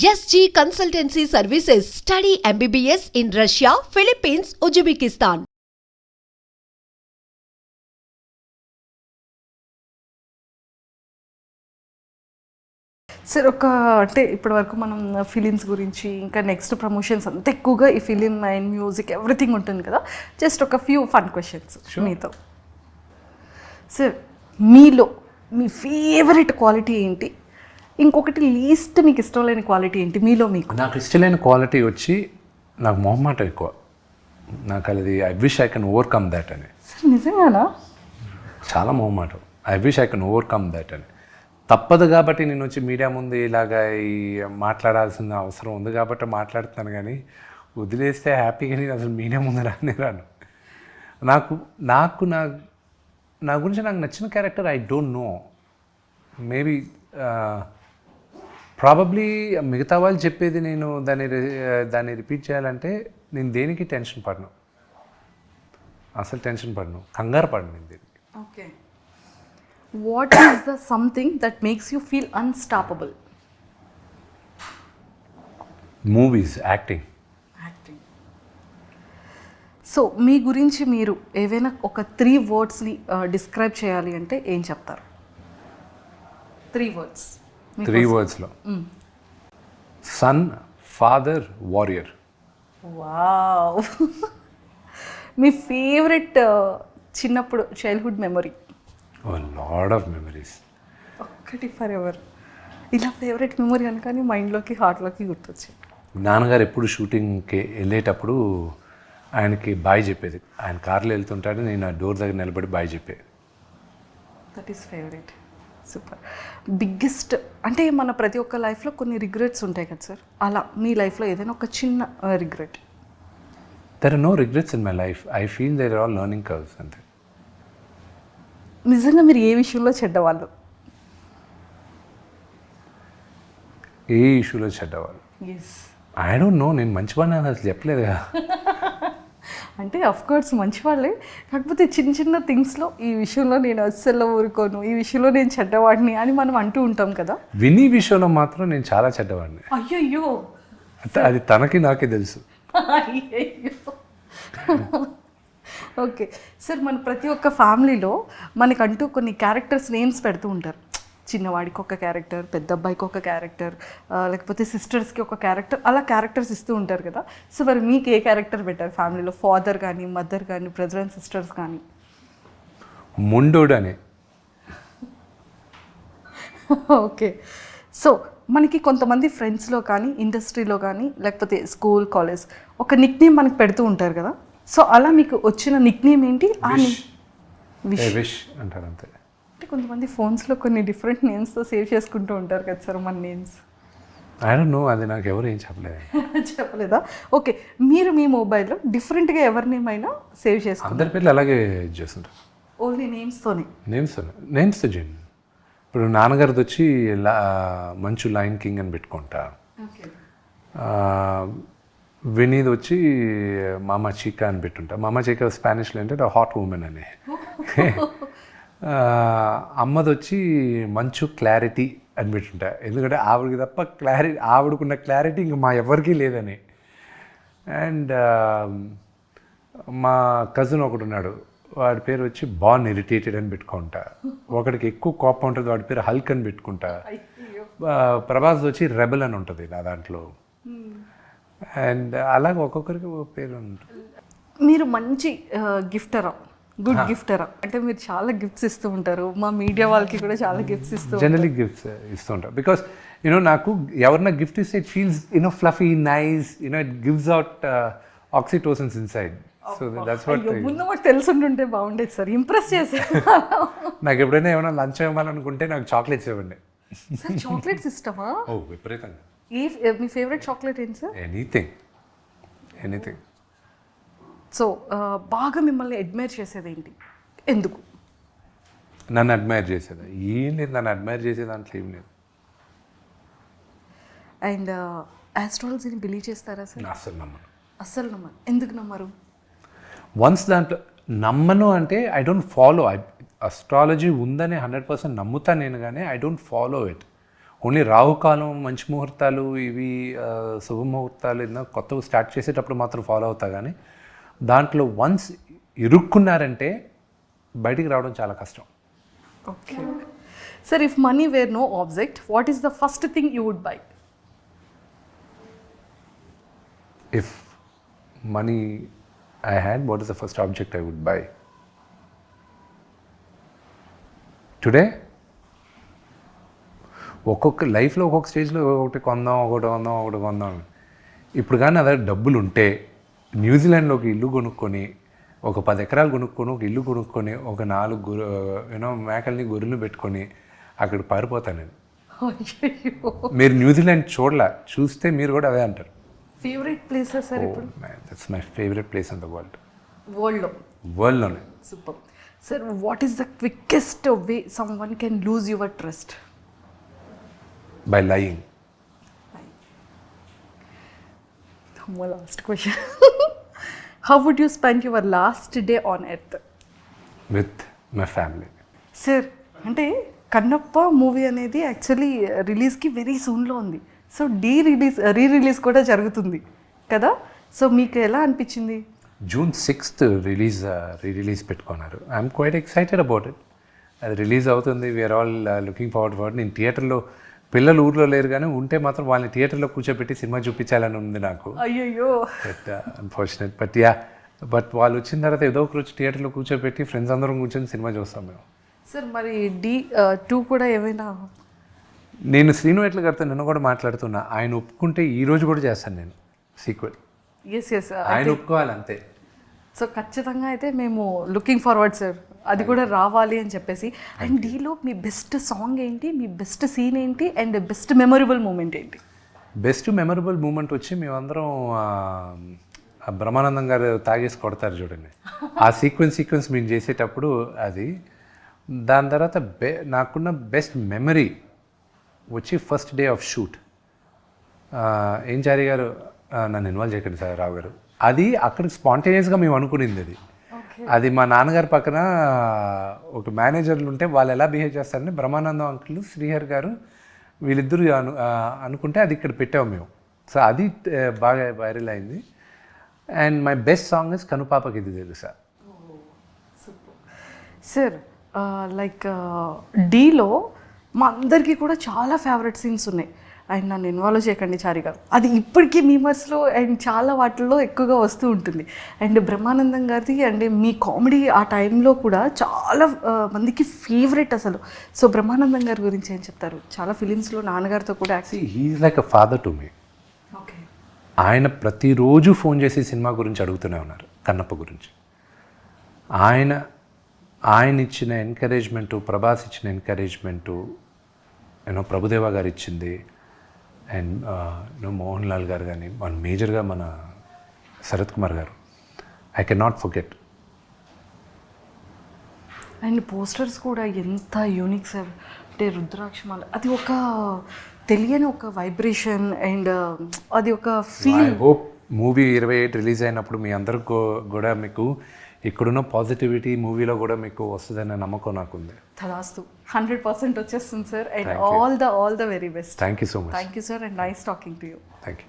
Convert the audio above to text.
SG Consultancy Services. Study MBBS in Russia, Philippines, Uzbekistan. Sir అంటే ఇప్పటి వరకు మనం ఫిలిమ్స్ గురించి ఇంకా నెక్స్ట్ ప్రమోషన్స్ అంత ఎక్కువగా ఈ ఫిలిం అండ్ మ్యూజిక్ ఎవ్రీథింగ్ ఉంటుంది కదా. జస్ట్ ఒక ఫ్యూ ఫన్ క్వశ్చన్స్ మీతో. సార్ మీలో మీ ఫేవరెట్ క్వాలిటీ ఏంటి? ఇంకొకటి లీస్ట్ మీకు ఇష్టం లేని క్వాలిటీ ఏంటి మీలో? మీకు నాకు ఇష్టమైన క్వాలిటీ వచ్చి నాకు మొహమాటం ఎక్కువ. నాకు అది I wish I can overcome that అని. సార్ నిజంగానా? చాలా మొహమాటం. I wish I can overcome that అని. తప్పదు కాబట్టి నేను వచ్చి మీడియా ముందు ఇలాగా ఈ మాట్లాడాల్సిన అవసరం ఉంది కాబట్టి మాట్లాడుతున్నాను, కానీ వదిలేస్తే హ్యాపీగా నేను అసలు మీడియా ముందు రాను. నాకు నాకు నా నా గురించి నాకు నచ్చిన character I don't no. Maybe probably మిగతా వాళ్ళు చెప్పేది నేను దాన్ని రిపీట్ చేయాలంటే నేను దేనికి టెన్షన్ పడను, అసలు టెన్షన్ పడను, కంగారు పడను నేను దేనికి. Okay. What is the something that makes you feel unstoppable? Movies, acting. So మీ గురించి మీరు ఏవైనా ఒక 3 wordsని డిస్క్రైబ్ చేయాలి అంటే ఏం చెప్తారు? 3 words. 3 wordsలో సన్, ఫాదర్, వారియర్. వావ్. మీ ఫేవరెట్ చిన్నప్పుడు childhood memory? Lot of memories. ఒక్కటి ఫర్ ఎవర్ ఇలా ఫేవరెట్ మెమరీ అనగానే మైండ్లోకి హార్ట్లోకి గుర్తొచ్చింది. నాన్నగారు ఎప్పుడు షూటింగ్కి వెళ్ళేటప్పుడు ఆయనకి బాయ్ చెప్పేది. ఆయన కార్లో వెళ్తుంటాడు, నేను ఆ డోర్ దగ్గర నిలబడి బాయ్ చెప్పేది. That is favourite. Super. Biggest అంటే మన ప్రతి ఒక్క లైఫ్లో కొన్ని రిగ్రెట్స్ ఉంటాయి కదా సార్, అలా మీ లైఫ్లో ఏదైనా ఒక చిన్న regret? There are no regrets in my life. I feel there are all learning curves అంతే. నిజంగా మీరు ఏ విషయంలో చెడ్డవాళ్ళు? ఏ ఇష్యూలో చెడ్డవాళ్ళు? ఎస్. I don't know. నేను మంచివాడిని అని అసలు చెప్పలేదు కదా. అంటే అఫ్ కోర్స్ మంచివాళ్ళే, కాకపోతే చిన్న చిన్న థింగ్స్లో ఈ విషయంలో నేను అస్సలు ఊరుకోను, ఈ విషయంలో నేను చెడ్డవాడిని అని మనం అంటూ ఉంటాం కదా. విని విషయంలో మాత్రం నేను చాలా చెడ్డవాడిని. అయ్యయ్యో. అది తనకి నాకే తెలుసు. అయ్యయ్యో. ఓకే సార్, మన ప్రతి ఒక్క ఫ్యామిలీలో మనకంటూ కొన్ని క్యారెక్టర్స్ నేమ్స్ పెడుతూ ఉంటారు. చిన్నవాడికి ఒక క్యారెక్టర్, పెద్ద అబ్బాయికి ఒక క్యారెక్టర్, లేకపోతే సిస్టర్స్కి ఒక క్యారెక్టర్, అలా క్యారెక్టర్స్ ఇస్తూ ఉంటారు కదా. సో మరి మీకు ఏ క్యారెక్టర్ పెట్టారు ఫ్యామిలీలో? ఫాదర్ కానీ, మదర్ కానీ, బ్రదర్ అండ్ సిస్టర్స్ కానీ? ముండోడు అని. ఓకే. సో మనకి కొంతమంది ఫ్రెండ్స్లో కానీ, ఇండస్ట్రీలో కానీ, లేకపోతే స్కూల్, కాలేజ్ ఒక నిక్ నేమ్ మనకి పెడుతూ ఉంటారు కదా. సో అలా మీకు వచ్చిన నిక్ నేమ్ ఏంటి? విష్ అంటారు అంతే. అంటే కొంతమంది ఫోన్స్లో కొన్ని డిఫరెంట్ నేమ్స్తో సేవ్ చేసుకుంటూ ఉంటారు కదా సార్ మన నేమ్స్. ఐ డోంట్ నో, అది నాకు ఎవరు ఏం చెప్పలేదు. చెప్పలేదా? ఓకే. మీరు మీ మొబైల్లో డిఫరెంట్గా ఎవరి నేమ్ అయినా సేవ్ చేసుకుంటారు? అందరి పేర్లు అలాగే చేస్తుంటారు. ఓన్లీ నేమ్స్తోనే? నేమ్స్తో చేయండి. ఇప్పుడు నాన్నగారిది వచ్చి మంచు లైన్ కింగ్ అని పెట్టుకుంటా. వినీది వచ్చి మామా చీకా అని పెట్టుంటా. మామా చీకా స్పానిష్లో ఏంటంటే హాట్ ఉమెన్ అని. అమ్మది వచ్చి మంచు క్లారిటీ అని పెట్టుంటా, ఎందుకంటే ఆవిడకి తప్ప ఆవిడకున్న క్లారిటీ ఇంక మా ఎవరికీ లేదని. అండ్ మా కజిన్ ఒకడు ఉన్నాడు, వాడి పేరు వచ్చి బాన్ ఇరిటేటెడ్ అని పెట్టుకుంటా. ఒకడికి ఎక్కువ కోపం ఉంటుంది, వాడి పేరు హల్క్ అని పెట్టుకుంటా. ప్రభాస్ వచ్చి రెబల్ అని ఉంటుంది నా దాంట్లో. అండ్ అలాగే ఒక్కొక్కరికి పేరు ఉంటుంది. మీరు మంచి గిఫ్టరా, గుడ్ గిఫ్టరా? అంటే మీరు చాలా గిఫ్ట్స్ ఇస్తూ ఉంటారు, మా మీడియా వాళ్ళకి కూడా చాలా గిఫ్ట్స్ ఇస్తూ ఉంటారు. జనరలీ గిఫ్ట్స్ ఇస్తూ ఉంటారు బికాస్ నాకు ఎవరన్నా గిఫ్ట్ ఇస్తే it feels fluffy, nice, it gives out oxytocins inside. So that's what. ముందు మాకు తెలుసుంటుంటే బాగుండేది సార్, ఇంప్రెస్ చేశారు. నాకు ఎప్పుడైనా ఏమైనా లంచ్ ఇవ్వాలనుకుంటే నాకు చాక్లెట్స్ ఇవ్వండి. సార్ చాక్లెట్స్ ఇష్టమా? ఓ విపరీతంగా. మీ ఫేవరెట్ చాక్లెట్ ఏంటి సార్? ఎనీథింగ్. సో బాగా మిమ్మల్ని అడ్మైర్ చేసేది ఏంటి, ఎందుకు? నన్ను అడ్మైర్ చేసేదా? ఏం లేదు, నన్ను అడ్మైర్ చేసే దాంట్లో ఏం లేదు. అండ్ ఆస్ట్రాలజీని బిలీవ్ చేస్తారా సార్? అస్సలు నమ్మను. ఎందుకు నమ్మరు? వన్స్ దాంట్లో నమ్మను అంటే ఐ డోంట్ ఫాలో. అస్ట్రాలజీ ఉందని 100% నమ్ముతాను నేను, కానీ I don't follow it. Only రాహుకాలం మంచి ముహూర్తాలు ఇవి శుభముహూర్తాలు ఏదైనా కొత్తవి స్టార్ట్ చేసేటప్పుడు మాత్రం ఫాలో అవుతా కానీ దాంట్లో వన్స్ ఇరుక్కున్నారంటే బయటికి రావడం చాలా కష్టం. Okay sir, if money were no object, what is the first thing you would buy? If money I had, what is the first object I would buy? Today ఒక్కొక్క లైఫ్లో ఒక్కొక్క స్టేజ్లో ఒకటి కొందాం. ఇప్పుడు కానీ అదే డబ్బులు ఉంటే న్యూజిలాండ్లో ఒక ఇల్లు కొనుక్కొని, ఒక 10 ఎకరాలు కొనుక్కొని, ఒక ఇల్లు కొనుక్కొని, ఒక 4 మేకల్ని గొర్రెలు పెట్టుకొని అక్కడ పారిపోతాను నేను. మీరు న్యూజిలాండ్ చూస్తే మీరు కూడా అదే అంటారు. ఫేవరెట్ ప్లేస్ సార్ ఇప్పుడు? That's my favourite place in the world. వరల్డ్లోనే. Super sir, what is the quickest way someone can lose your trust? By lying. Last question. How would you spend your last day on earth? With my family. Sir, అంటే Kannappa movie అనేది actually రిలీజ్కి very సూన్లో ఉంది. So re release కూడా జరుగుతుంది కదా. So మీకు ఎలా అనిపించింది? June 6th రిలీజ్ పెట్టుకున్నారు. I'm quite excited about it. అది రిలీజ్ అవుతుంది. We're all looking forward for. నేను థియేటర్లో, పిల్లలు ఊర్లో లేరు కానీ ఉంటే మాత్రం వాళ్ళని థియేటర్లో కూర్చోబెట్టి సినిమా చూపించాలని ఉంది నాకు. అయ్యో, బట్ అన్ఫార్చునేట్. బట్ వాళ్ళు వచ్చిన తర్వాత ఏదో ఒక రోజు థియేటర్లో కూర్చోబెట్టి ఫ్రెండ్స్ అందరం కూర్చొని సినిమా చూస్తాం మేము. సార్ మరి D2 కూడా ఏమైనా? నేను శ్రీను ఎట్ల గారితో నిన్న కూడా మాట్లాడుతున్నా. ఆయన ఒప్పుకుంటే ఈ రోజు కూడా చేస్తాను నేను సీక్వెల్. ఎస్ ఆయన ఒప్పుకోవాలి అంతే. సో ఖచ్చితంగా అయితే మేము లుకింగ్ ఫార్వర్డ్ సార్, అది కూడా రావాలి అని చెప్పేసి. అండ్ డీలో మీ బెస్ట్ సాంగ్ ఏంటి, మీ బెస్ట్ సీన్ ఏంటి, అండ్ బెస్ట్ మెమొరబుల్ మూమెంట్ ఏంటి? బెస్ట్ మెమొరబుల్ మూమెంట్ వచ్చి మేమందరం బ్రహ్మానందం గారు తాగేసి కొడతారు చూడండి, ఆ సీక్వెన్స్ మేము చేసేటప్పుడు అది. దాని తర్వాత నాకున్న బెస్ట్ మెమరీ వచ్చి ఫస్ట్ డే ఆఫ్ షూట్. ఏం చారి గారు నన్ను ఇన్వాల్వ్ చేయకండి సార్ రావు గారు, అది అక్కడ స్పాంటేనియస్గా మేము అనుకునింది. అది మా నాన్నగారి పక్కన ఒక మేనేజర్లు ఉంటే వాళ్ళు ఎలా బిహేవ్ చేస్తారని బ్రహ్మానందం అంకుల్, శ్రీహర్ గారు వీళ్ళిద్దరూ అనుకుంటే అది ఇక్కడ పెట్టాము మేము. సో అది బాగా వైరల్ అయింది. And my best song is కనుపాపకి ఇది తెలుసా. సార్ లైక్ డీలో మా అందరికీ కూడా చాలా ఫేవరెట్ సీన్స్ ఉన్నాయి. అండ్ నన్ను ఇన్వాల్వ్ చేయకండి చారి గారు, అది ఇప్పటికీ మీమర్స్లో అండ్ చాలా వాటిల్లో ఎక్కువగా వస్తూ ఉంటుంది. అండ్ బ్రహ్మానందం గారిది అండ్ మీ కామెడీ ఆ టైంలో కూడా చాలా మందికి ఫేవరెట్ అసలు. సో బ్రహ్మానందం గారి గురించి ఏం చెప్తారు? చాలా ఫిలిమ్స్లో నాన్నగారితో కూడా he's like a father to me. Okay. ఆయన ప్రతిరోజు ఫోన్ చేసి సినిమా గురించి అడుగుతూనే ఉన్నారు, కన్నప్ప గురించి. ఆయన ఇచ్చిన ఎంకరేజ్మెంటు, ప్రభాస్ ఇచ్చిన ఎంకరేజ్మెంటు, ప్రభుదేవా గారు ఇచ్చింది, అండ్ మోహన్ లాల్ గారు కానీ, మన మేజర్గా మన శరత్ కుమార్ గారు, I can not forget. And posters కూడా ఎంత యూనిక్ సార్, అంటే రుద్రాక్షమాల, అది ఒక తెలియని ఒక వైబ్రేషన్ అండ్ అది ఒక feel. I hope movie 28 release అయినప్పుడు మీ అందరికి కూడా మీకు ఇక్కడున్న పాజిటివిటీ మూవీలో కూడా మీకు వస్తుందనే నమ్మకం నాకుంది. తదాస్తు, 100% వచ్చేస్తుంది sir. And all the very best. Thank you so much. Thank you sir, and nice talking to you. Thank you.